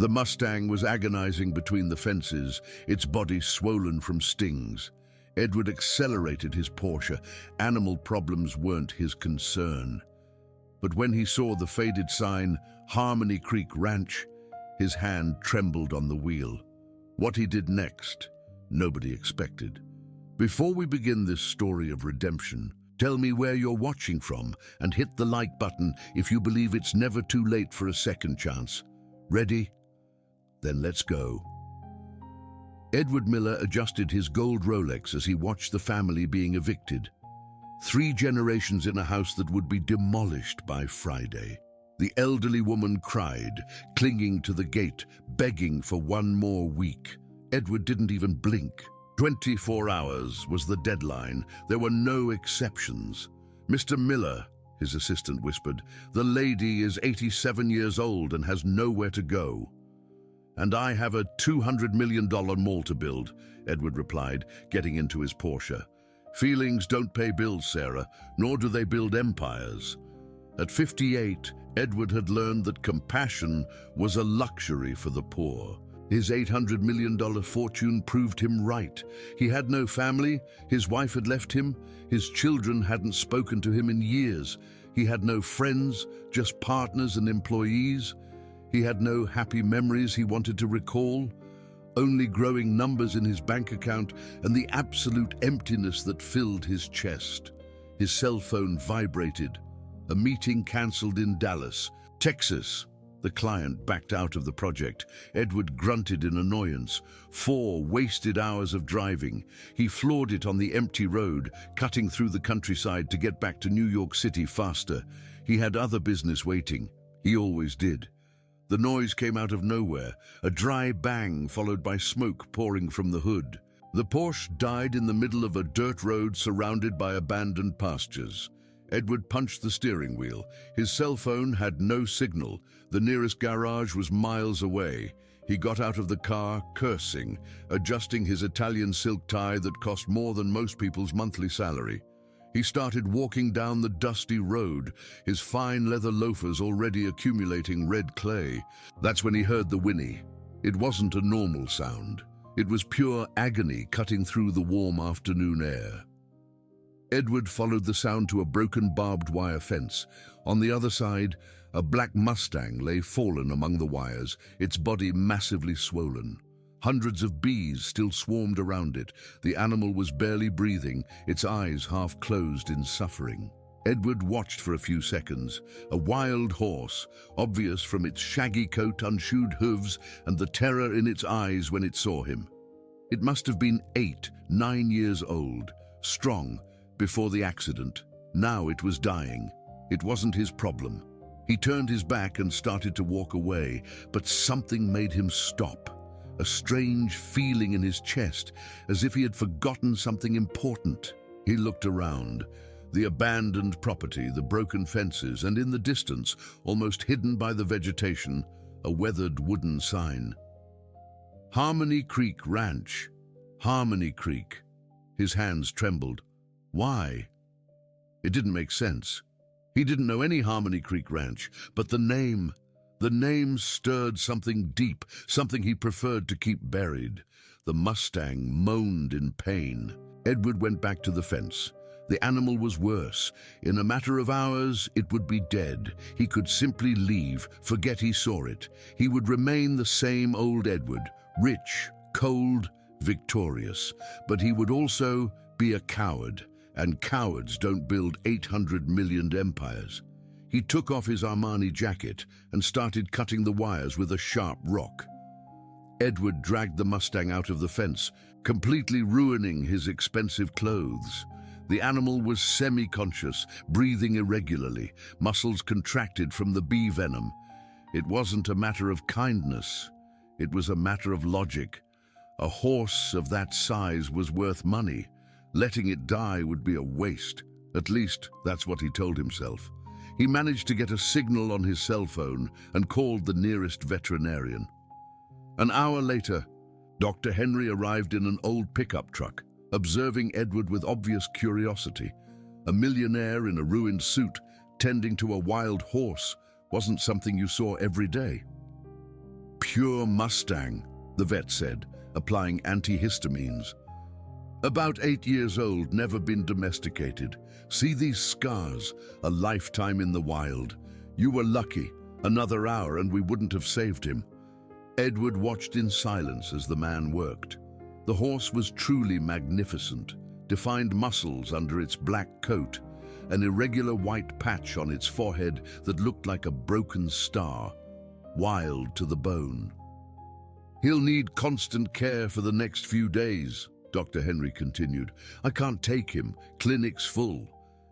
The Mustang was agonizing between the fences, its body swollen from stings. Edward accelerated his Porsche. Animal problems weren't his concern. But when he saw the faded sign, Harmony Creek Ranch, his hand trembled on the wheel. What he did next, nobody expected. Before we begin this story of redemption, tell me where you're watching from and hit the like button if you believe it's never too late for a second chance. Ready? Then let's go. Edward Miller adjusted his gold Rolex as he watched the family being evicted. 3 generations in a house that would be demolished by Friday. The elderly woman cried, clinging to the gate, begging for one more week. Edward didn't even blink. 24 hours was the deadline. There were no exceptions. "Mr. Miller," his assistant whispered, "the lady is 87 years old and has nowhere to go." "And I have a $200 million mall to build," Edward replied, getting into his Porsche. "Feelings don't pay bills, Sarah, nor do they build empires." At 58, Edward had learned that compassion was a luxury for the poor. His $800 million fortune proved him right. He had no family, his wife had left him, his children hadn't spoken to him in years. He had no friends, just partners and employees. He had no happy memories he wanted to recall, only growing numbers in his bank account and the absolute emptiness that filled his chest. His cell phone vibrated. A meeting cancelled in Dallas, Texas. The client backed out of the project. Edward grunted in annoyance. 4 wasted hours of driving. He floored it on the empty road, cutting through the countryside to get back to New York City faster. He had other business waiting. He always did. The noise came out of nowhere, a dry bang followed by smoke pouring from the hood. The Porsche died in the middle of a dirt road surrounded by abandoned pastures. Edward punched the steering wheel. His cell phone had no signal. The nearest garage was miles away. He got out of the car, cursing, adjusting his Italian silk tie that cost more than most people's monthly salary. He started walking down the dusty road, his fine leather loafers already accumulating red clay. That's when he heard the whinny. It wasn't a normal sound. It was pure agony cutting through the warm afternoon air. Edward followed the sound to a broken barbed wire fence. On the other side, a black Mustang lay fallen among the wires, its body massively swollen. Hundreds of bees still swarmed around it. The animal was barely breathing, its eyes half closed in suffering. Edward watched for a few seconds. A wild horse, obvious from its shaggy coat, unshoed hooves, and the terror in its eyes when it saw him. It must have been 8, 9 years old, strong, before the accident. Now it was dying. It wasn't his problem. He turned his back and started to walk away, but something made him stop. A strange feeling in his chest, as if he had forgotten something important. He looked around. The abandoned property, the broken fences, and in the distance, almost hidden by the vegetation, a weathered wooden sign. Harmony Creek Ranch. Harmony Creek. His hands trembled. Why? It didn't make sense. He didn't know any Harmony Creek Ranch, but the name stirred something deep, something he preferred to keep buried. The Mustang moaned in pain. Edward went back to the fence. The animal was worse. In a matter of hours, it would be dead. He could simply leave, forget he saw it. He would remain the same old Edward, rich, cold, victorious. But he would also be a coward. And cowards don't build 800 million empires. He took off his Armani jacket and started cutting the wires with a sharp rock. Edward dragged the Mustang out of the fence, completely ruining his expensive clothes. The animal was semi-conscious, breathing irregularly, muscles contracted from the bee venom. It wasn't a matter of kindness. It was a matter of logic. A horse of that size was worth money. Letting it die would be a waste. At least, that's what he told himself. He managed to get a signal on his cell phone and called the nearest veterinarian. An hour later, Dr. Henry arrived in an old pickup truck, observing Edward with obvious curiosity. A millionaire in a ruined suit, tending to a wild horse, wasn't something you saw every day. Pure Mustang, the vet said, applying antihistamines. About 8 years old, never been domesticated. See these scars, a lifetime in the wild. You were lucky. Another hour and we wouldn't have saved him. Edward watched in silence as the man worked. The horse was truly magnificent, defined muscles under its black coat, an irregular white patch on its forehead that looked like a broken star, wild to the bone. He'll need constant care for the next few days, Dr. Henry continued. I can't take him. Clinic's full.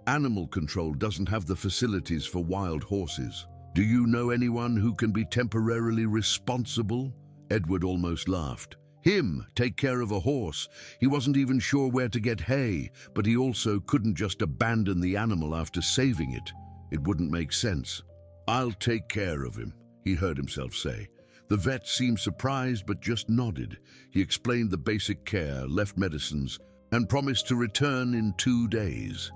Animal control doesn't have the facilities for wild horses. Do you know anyone who can be temporarily responsible? Edward almost laughed. Him take care of a horse. He wasn't even sure where to get hay, but he also couldn't just abandon the animal after saving it. It wouldn't make sense. I'll take care of him, he heard himself say. The vet seemed surprised but just nodded. He explained the basic care, left medicines, and promised to return in 2 days.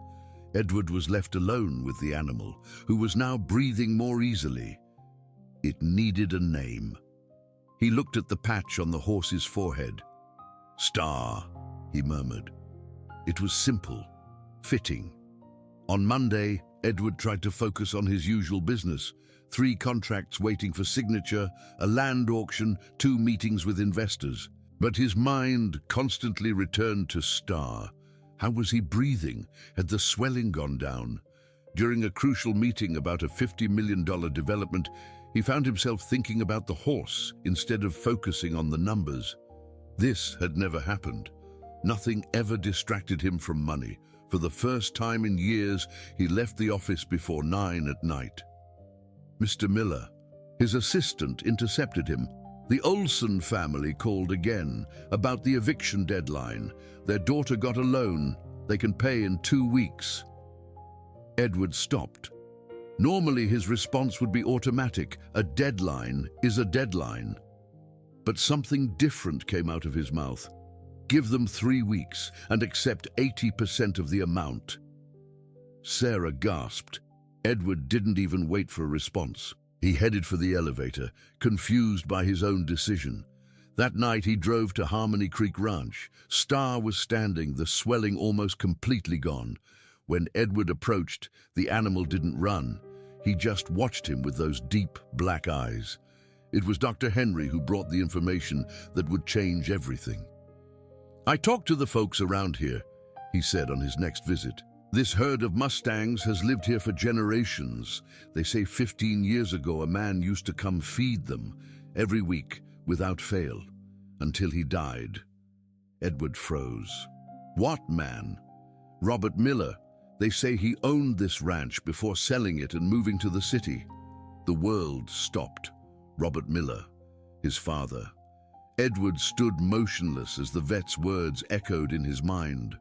Edward was left alone with the animal, who was now breathing more easily. It needed a name. He looked at the patch on the horse's forehead. Star, he murmured. It was simple, fitting. On Monday, Edward tried to focus on his usual business. 3 contracts waiting for signature, a land auction, 2 meetings with investors. But his mind constantly returned to Star. How was he breathing? Had the swelling gone down? During a crucial meeting about a $50 million development, he found himself thinking about the horse instead of focusing on the numbers. This had never happened. Nothing ever distracted him from money. For the first time in years, he left the office before 9 at night. Mr. Miller, his assistant, intercepted him. The Olson family called again about the eviction deadline. Their daughter got a loan. They can pay in 2 weeks. Edward stopped. Normally his response would be automatic. A deadline is a deadline. But something different came out of his mouth. Give them 3 weeks and accept 80% of the amount. Sarah gasped. Edward didn't even wait for a response. He headed for the elevator, confused by his own decision. That night he drove to Harmony Creek Ranch. Star was standing, the swelling almost completely gone. When Edward approached, the animal didn't run. He just watched him with those deep black eyes. It was Dr. Henry who brought the information that would change everything. I talked to the folks around here, he said on his next visit. This herd of Mustangs has lived here for generations. They say 15 years ago a man used to come feed them every week without fail until he died. Edward froze. What man? Robert Miller. They say he owned this ranch before selling it and moving to the city. The world stopped. Robert Miller, his father. Edward stood motionless as the vet's words echoed in his mind.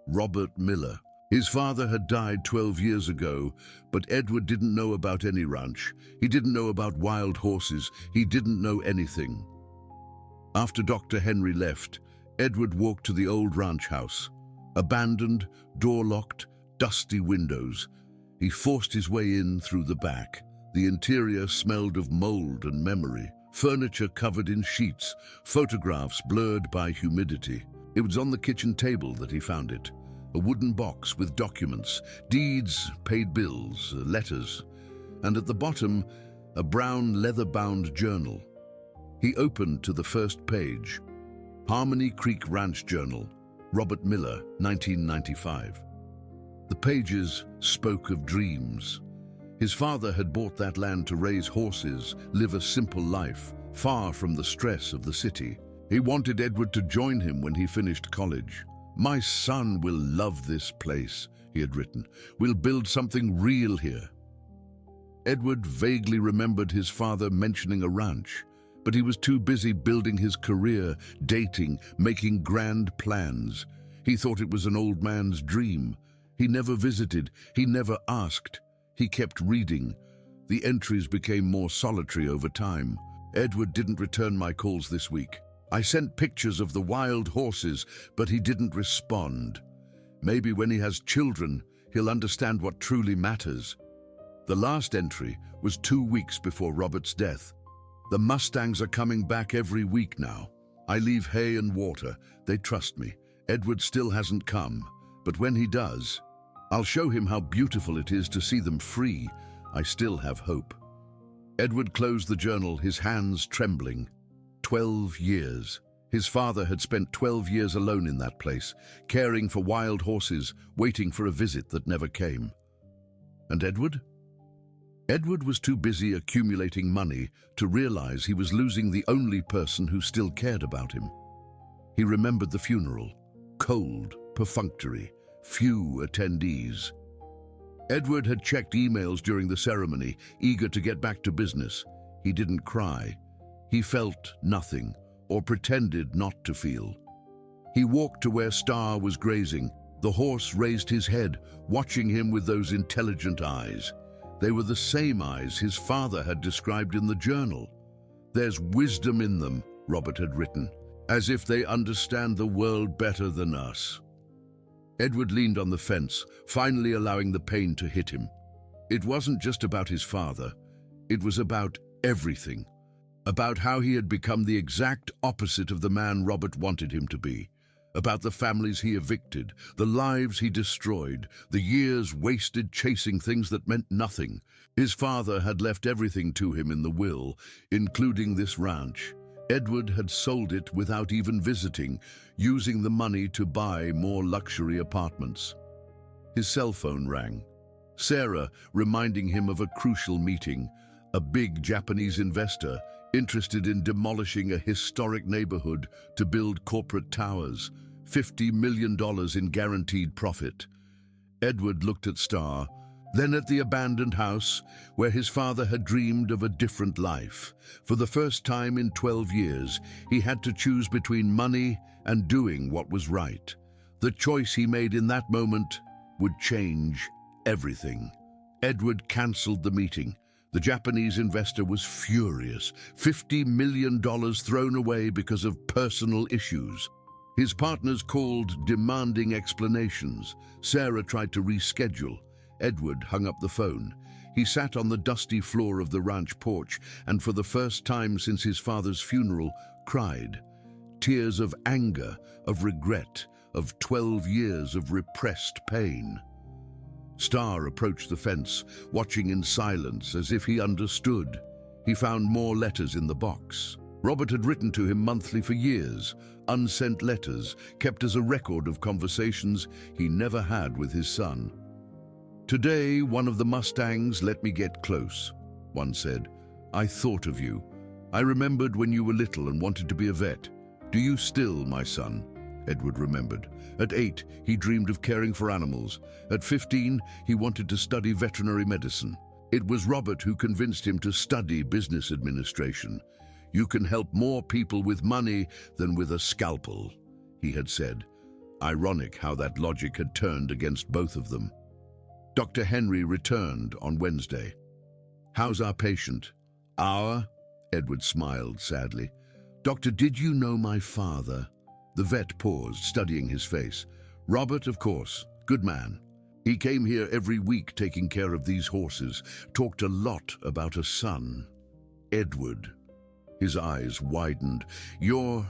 Robert Miller. His father had died 12 years ago, but Edward didn't know about any ranch. He didn't know about wild horses. He didn't know anything. After Dr. Henry left, Edward walked to the old ranch house. Abandoned, door-locked, dusty windows. He forced his way in through the back. The interior smelled of mold and memory. Furniture covered in sheets, photographs blurred by humidity. It was on the kitchen table that he found it. A wooden box with documents, deeds, paid bills, letters, and at the bottom, a brown leather-bound journal. He opened to the first page. Harmony Creek Ranch Journal, Robert Miller, 1995. The pages spoke of dreams. His father had bought that land to raise horses, live a simple life, far from the stress of the city. He wanted Edward to join him when he finished college. My son will love this place, he had written. We'll build something real here. Edward vaguely remembered his father mentioning a ranch, but he was too busy building his career, dating, making grand plans. He thought it was an old man's dream. He never visited, he never asked. He kept reading. The entries became more solitary over time. Edward didn't return my calls this week. I sent pictures of the wild horses, but he didn't respond. Maybe when he has children, he'll understand what truly matters. The last entry was 2 weeks before Robert's death. The Mustangs are coming back every week now. I leave hay and water. They trust me. Edward still hasn't come, but when he does, I'll show him how beautiful it is to see them free. I still have hope. Edward closed the journal, his hands trembling. 12 years. His father had spent 12 years alone in that place, caring for wild horses, waiting for a visit that never came. And Edward? Edward was too busy accumulating money to realize he was losing the only person who still cared about him. He remembered the funeral. Cold, perfunctory, few attendees. Edward had checked emails during the ceremony, eager to get back to business. He didn't cry. He felt nothing, or pretended not to feel. He walked to where Star was grazing. The horse raised his head, watching him with those intelligent eyes. They were the same eyes his father had described in the journal. There's wisdom in them, Robert had written, as if they understand the world better than us. Edward leaned on the fence, finally allowing the pain to hit him. It wasn't just about his father. It was about everything. About how he had become the exact opposite of the man Robert wanted him to be. About the families he evicted, the lives he destroyed, the years wasted chasing things that meant nothing. His father had left everything to him in the will, including this ranch. Edward had sold it without even visiting, using the money to buy more luxury apartments. His cell phone rang. Sarah, reminding him of a crucial meeting, a big Japanese investor interested in demolishing a historic neighborhood to build corporate towers, $50 million in guaranteed profit. Edward looked at Star, then at the abandoned house where his father had dreamed of a different life. For the first time in 12 years, he had to choose between money and doing what was right. The choice he made in that moment would change everything. Edward cancelled the meeting. The Japanese investor was furious. $50 million thrown away because of personal issues. His partners called, demanding explanations. Sarah tried to reschedule. Edward hung up the phone. He sat on the dusty floor of the ranch porch and for the first time since his father's funeral, cried. Tears of anger, of regret, of 12 years of repressed pain. Star approached the fence, watching in silence as if he understood. He found more letters in the box. Robert had written to him monthly for years, unsent letters kept as a record of conversations he never had with his son. Today, one of the Mustangs let me get close. One said, I thought of you. I remembered when you were little and wanted to be a vet. Do you still, my son? Edward remembered. At 8, he dreamed of caring for animals. At 15, he wanted to study veterinary medicine. It was Robert who convinced him to study business administration. You can help more people with money than with a scalpel, he had said. Ironic how that logic had turned against both of them. Dr. Henry returned on Wednesday. How's our patient? Our? Edward smiled sadly. Doctor, did you know my father? The vet paused, studying his face. Robert, of course. Good man. He came here every week taking care of these horses, talked a lot about a son. Edward. His eyes widened. You're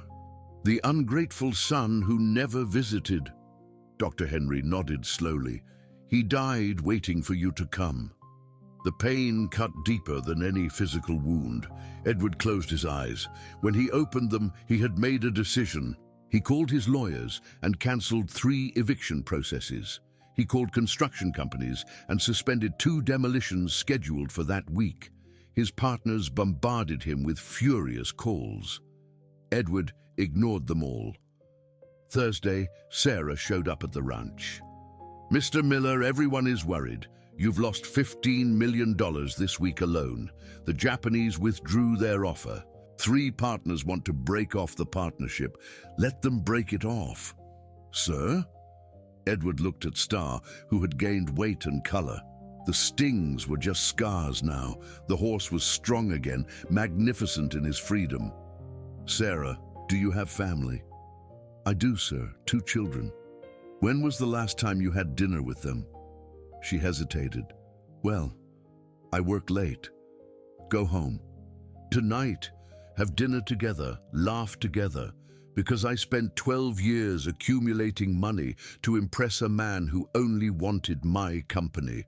the ungrateful son who never visited. Dr. Henry nodded slowly. He died waiting for you to come. The pain cut deeper than any physical wound. Edward closed his eyes. When he opened them, he had made a decision. He called his lawyers and cancelled 3 eviction processes. He called construction companies and suspended 2 demolitions scheduled for that week. His partners bombarded him with furious calls. Edward ignored them all. Thursday, Sarah showed up at the ranch. Mr. Miller, everyone is worried. You've lost $15 million this week alone. The Japanese withdrew their offer. 3 partners want to break off the partnership. Let them break it off. Sir? Edward looked at Star, who had gained weight and color. The stings were just scars now. The horse was strong again, magnificent in his freedom. Sarah, do you have family? I do, sir. 2 children. When was the last time you had dinner with them? She hesitated. Well, I work late. Go home. tonight, have dinner together, laugh together, because I spent 12 years accumulating money to impress a man who only wanted my company.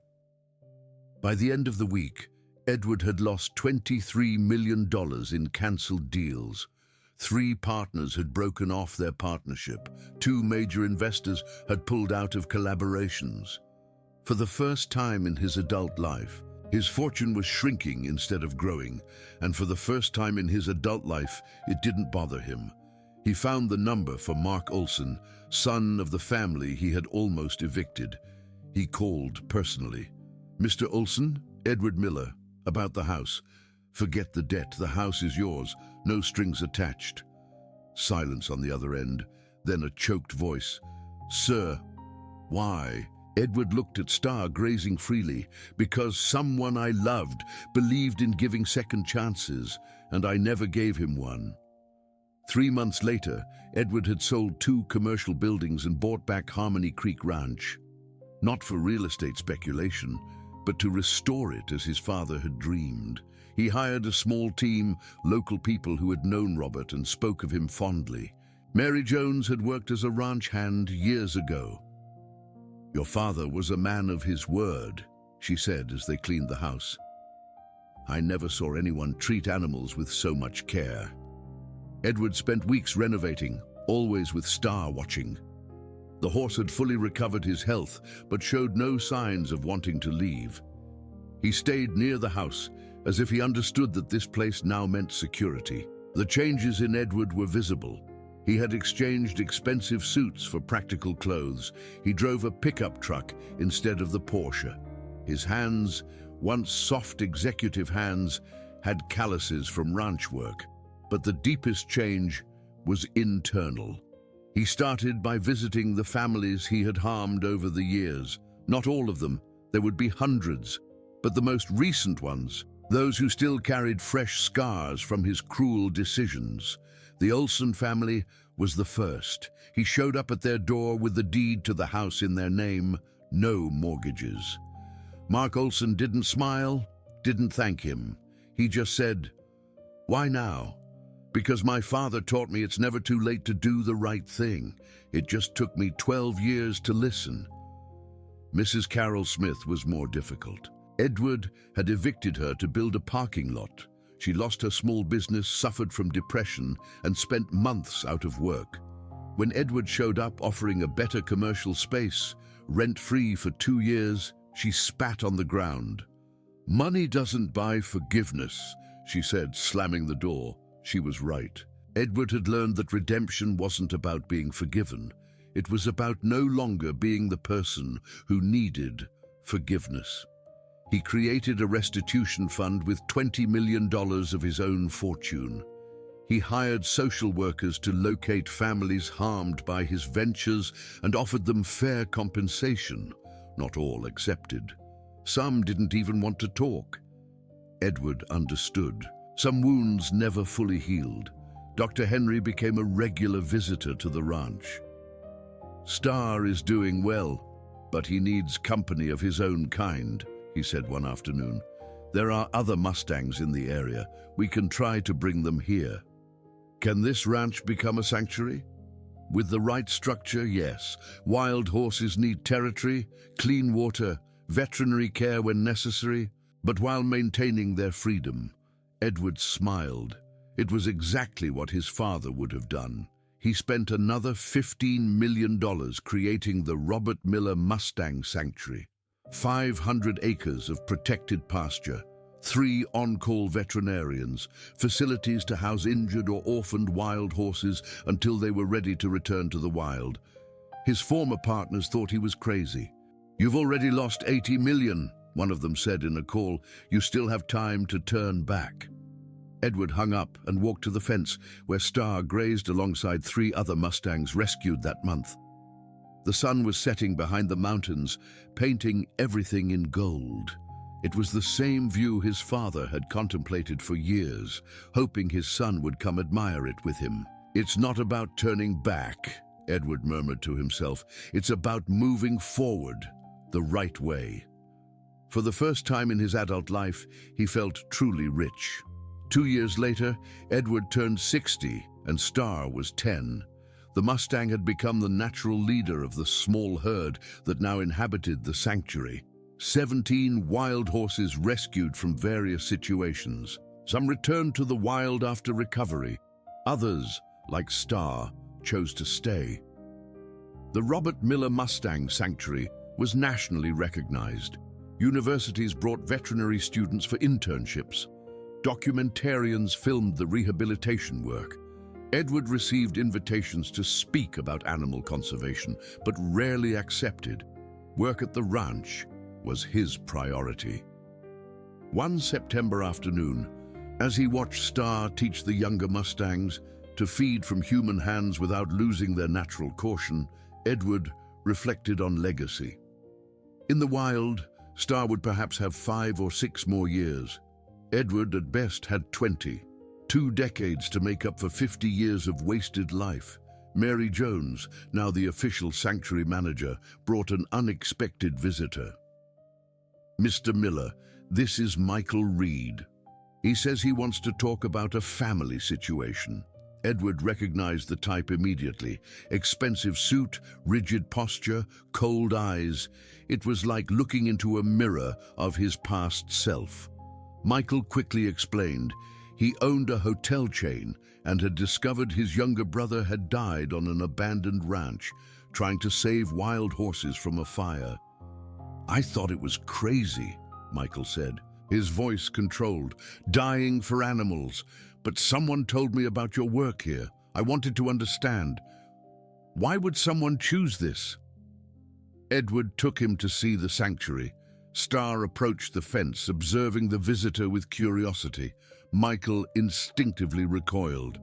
By the end of the week, Edward had lost $23 million in cancelled deals. 3 partners had broken off their partnership. 2 major investors had pulled out of collaborations. For the first time in his adult life, his fortune was shrinking instead of growing, and for the first time in his adult life, it didn't bother him. He found the number for Mark Olson, son of the family he had almost evicted. He called personally. "Mr. Olson, Edward Miller, about the house. Forget the debt, the house is yours, no strings attached." Silence on the other end, then a choked voice. "Sir, why?" Edward looked at Star, grazing freely. "Because someone I loved believed in giving second chances, and I never gave him one." 3 months later, Edward had sold 2 commercial buildings and bought back Harmony Creek Ranch. Not for real estate speculation, but to restore it as his father had dreamed. He hired a small team, local people who had known Robert and spoke of him fondly. Mary Jones had worked as a ranch hand years ago. "Your father was a man of his word," she said as they cleaned the house. "I never saw anyone treat animals with so much care." Edward spent weeks renovating, always with Star watching. The horse had fully recovered his health, but showed no signs of wanting to leave. He stayed near the house, as if he understood that this place now meant security. The changes in Edward were visible. He had exchanged expensive suits for practical clothes. He drove a pickup truck instead of the Porsche. His hands, once soft executive hands, had calluses from ranch work. But the deepest change was internal. He started by visiting the families he had harmed over the years. Not all of them, there would be hundreds, but the most recent ones, those who still carried fresh scars from his cruel decisions. The Olson family was the first. He showed up at their door with the deed to the house in their name, no mortgages. Mark Olson didn't smile, didn't thank him. He just said, "Why now?" "Because my father taught me it's never too late to do the right thing. It just took me 12 years to listen." Mrs. Carol Smith was more difficult. Edward had evicted her to build a parking lot. She lost her small business, suffered from depression, and spent months out of work. When Edward showed up offering a better commercial space, rent-free for 2 years, she spat on the ground. "Money doesn't buy forgiveness," she said, slamming the door. She was right. Edward had learned that redemption wasn't about being forgiven. It was about no longer being the person who needed forgiveness. He created a restitution fund with $20 million of his own fortune. He hired social workers to locate families harmed by his ventures and offered them fair compensation. Not all accepted. Some didn't even want to talk. Edward understood. Some wounds never fully healed. Dr. Henry became a regular visitor to the ranch. "Star is doing well, but he needs company of his own kind," he said one afternoon. "There are other Mustangs in the area. We can try to bring them here." Can this ranch become a sanctuary? With the right structure, yes. Wild horses need territory, clean water, veterinary care when necessary, but while maintaining their freedom. Edward smiled. It was exactly what his father would have done. He spent another $15 million creating the Robert Miller Mustang Sanctuary. 500 acres of protected pasture, 3 on-call veterinarians, facilities to house injured or orphaned wild horses until they were ready to return to the wild. His former partners thought he was crazy. "You've already lost $80 million, one of them said in a call. "You still have time to turn back." Edward hung up and walked to the fence where Star grazed alongside 3 other Mustangs rescued that month. The sun was setting behind the mountains, painting everything in gold. It was the same view his father had contemplated for years, hoping his son would come admire it with him. "It's not about turning back," Edward murmured to himself. "It's about moving forward, the right way." For the first time in his adult life, he felt truly rich. 2 years later, Edward turned 60 and Star was 10. The Mustang had become the natural leader of the small herd that now inhabited the sanctuary. 17 wild horses rescued from various situations. Some returned to the wild after recovery. Others, like Star, chose to stay. The Robert Miller Mustang Sanctuary was nationally recognized. Universities brought veterinary students for internships. Documentarians filmed the rehabilitation work. Edward received invitations to speak about animal conservation, but rarely accepted. Work at the ranch was his priority. One September afternoon, as he watched Star teach the younger Mustangs to feed from human hands without losing their natural caution, Edward reflected on legacy. In the wild, Star would perhaps have 5 or 6 more years. Edward, at best, had 20. 2 decades to make up for 50 years of wasted life. Mary Jones, now the official sanctuary manager, brought an unexpected visitor. "Mr. Miller, this is Michael Reed. He says he wants to talk about a family situation." Edward recognized the type immediately. Expensive suit, rigid posture, cold eyes. It was like looking into a mirror of his past self. Michael quickly explained. He owned a hotel chain and had discovered his younger brother had died on an abandoned ranch, trying to save wild horses from a fire. "I thought it was crazy," Michael said, his voice controlled. "Dying for animals. But someone told me about your work here. I wanted to understand. Why would someone choose this?" Edward took him to see the sanctuary. Star approached the fence, observing the visitor with curiosity. Michael instinctively recoiled.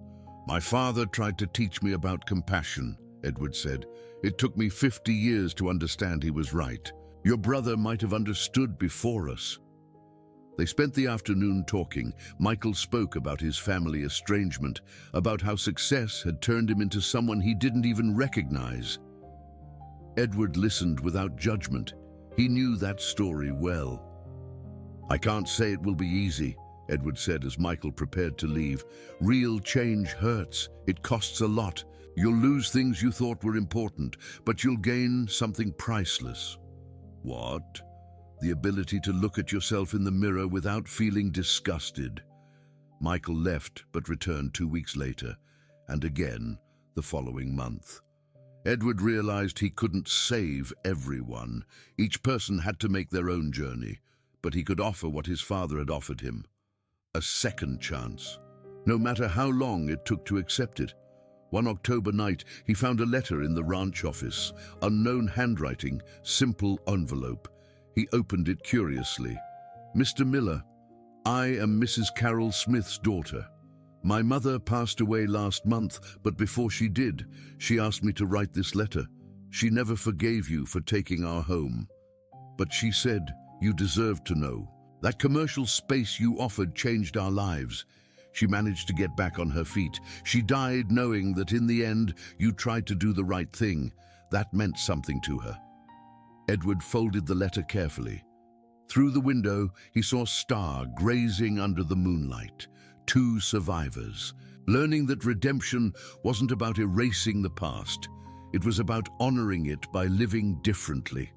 "My father tried to teach me about compassion," Edward said. "It took me 50 years to understand he was right. Your brother might have understood before us." They spent the afternoon talking. Michael spoke about his family estrangement, about how success had turned him into someone he didn't even recognize. Edward listened without judgment. He knew that story well. "I can't say it will be easy," Edward said as Michael prepared to leave. "Real change hurts. It costs a lot. You'll lose things you thought were important, but you'll gain something priceless." "What?" "The ability to look at yourself in the mirror without feeling disgusted." Michael left, but returned 2 weeks later, and again the following month. Edward realized he couldn't save everyone. Each person had to make their own journey, but he could offer what his father had offered him: a second chance, no matter how long it took to accept it. One October night, he found a letter in the ranch office, unknown handwriting, simple envelope. He opened it curiously. "Mr. Miller, I am Mrs. Carol Smith's daughter. My mother passed away last month, but before she did, she asked me to write this letter. She never forgave you for taking our home. But she said you deserved to know. That commercial space you offered changed our lives." She managed to get back on her feet. "She died knowing that in the end you tried to do the right thing. That meant something to her." Edward folded the letter carefully. Through the window, he saw Star grazing under the moonlight. 2 survivors, learning that redemption wasn't about erasing the past. It was about honoring it by living differently.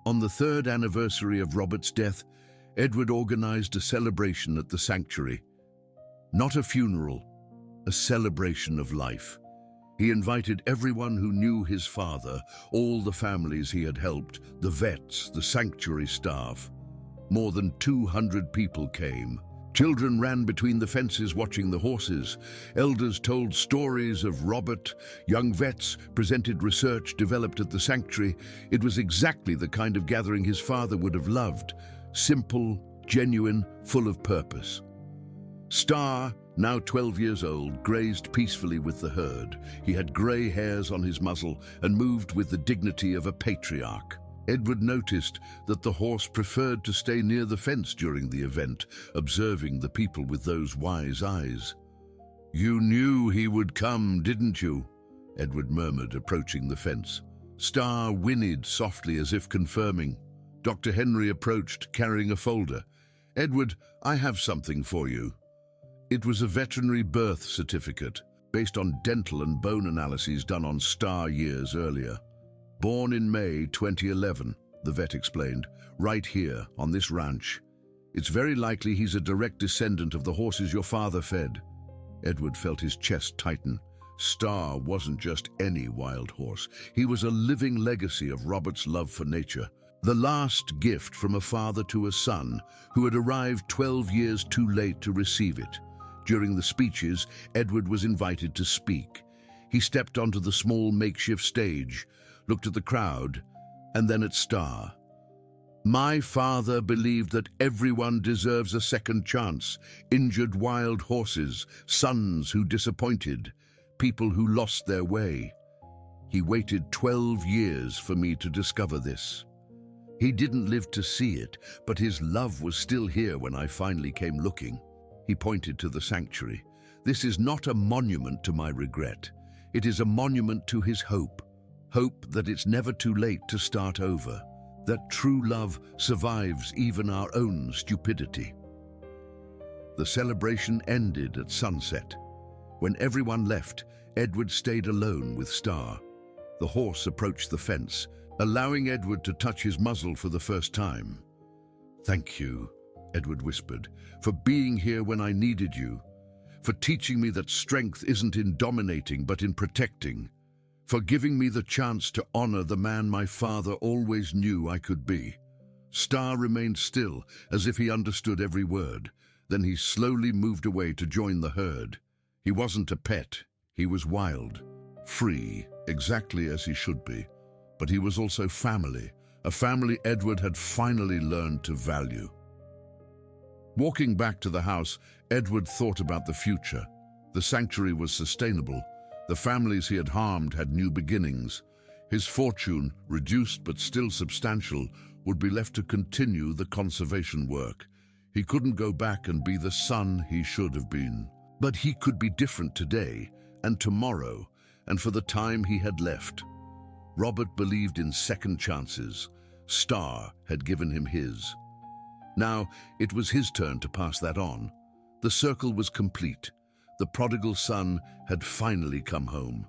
On the 3rd anniversary of Robert's death, Edward organized a celebration at the sanctuary. Not a funeral, a celebration of life. He invited everyone who knew his father, all the families he had helped, the vets, the sanctuary staff. More than 200 people came. Children ran between the fences watching the horses. Elders told stories of Robert. Young vets presented research developed at the sanctuary. It was exactly the kind of gathering his father would have loved. Simple, genuine, full of purpose. Star, now 12 years old, grazed peacefully with the herd. He had grey hairs on his muzzle and moved with the dignity of a patriarch. Edward noticed that the horse preferred to stay near the fence during the event, observing the people with those wise eyes. "You knew he would come, didn't you?" Edward murmured, approaching the fence. Star whinnied softly as if confirming. Dr. Henry approached, carrying a folder. "Edward, I have something for you." It was a veterinary birth certificate based on dental and bone analyses done on Star years earlier. "Born in May 2011, the vet explained, "right here on this ranch. It's very likely he's a direct descendant of the horses your father fed." Edward felt his chest tighten. Star wasn't just any wild horse. He was a living legacy of Robert's love for nature. The last gift from a father to a son who had arrived 12 years too late to receive it. During the speeches, Edward was invited to speak. He stepped onto the small makeshift stage, looked at the crowd, and then at Star. "My father believed that everyone deserves a second chance. Injured wild horses, sons who disappointed, people who lost their way. He waited 12 years for me to discover this. He didn't live to see it, but his love was still here when I finally came looking." He pointed to the sanctuary. "This is not a monument to my regret. It is a monument to his hope. Hope that it's never too late to start over. That true love survives even our own stupidity." The celebration ended at sunset. When everyone left, Edward stayed alone with Star. The horse approached the fence, allowing Edward to touch his muzzle for the first time. "Thank you," Edward whispered, "for being here when I needed you, for teaching me that strength isn't in dominating but in protecting, for giving me the chance to honor the man my father always knew I could be." Star remained still, as if he understood every word. Then he slowly moved away to join the herd. He wasn't a pet. He was wild, free, exactly as he should be. But he was also family, a family Edward had finally learned to value. Walking back to the house, Edward thought about the future. The sanctuary was sustainable. The families he had harmed had new beginnings. His fortune, reduced but still substantial, would be left to continue the conservation work. He couldn't go back and be the son he should have been. But he could be different today, and tomorrow, and for the time he had left. Robert believed in second chances. Star had given him his. Now, it was his turn to pass that on. The circle was complete. The prodigal son had finally come home.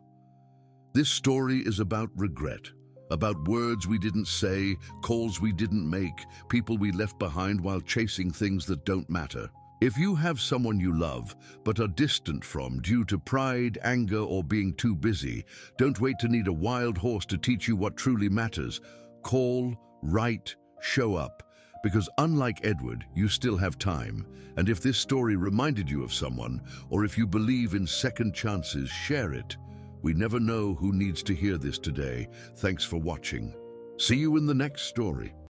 This story is about regret, about words we didn't say, calls we didn't make, people we left behind while chasing things that don't matter. If you have someone you love, but are distant from due to pride, anger, or being too busy, don't wait to need a wild horse to teach you what truly matters. Call, write, show up. Because unlike Edward, you still have time. And if this story reminded you of someone, or if you believe in second chances, share it. We never know who needs to hear this today. Thanks for watching. See you in the next story.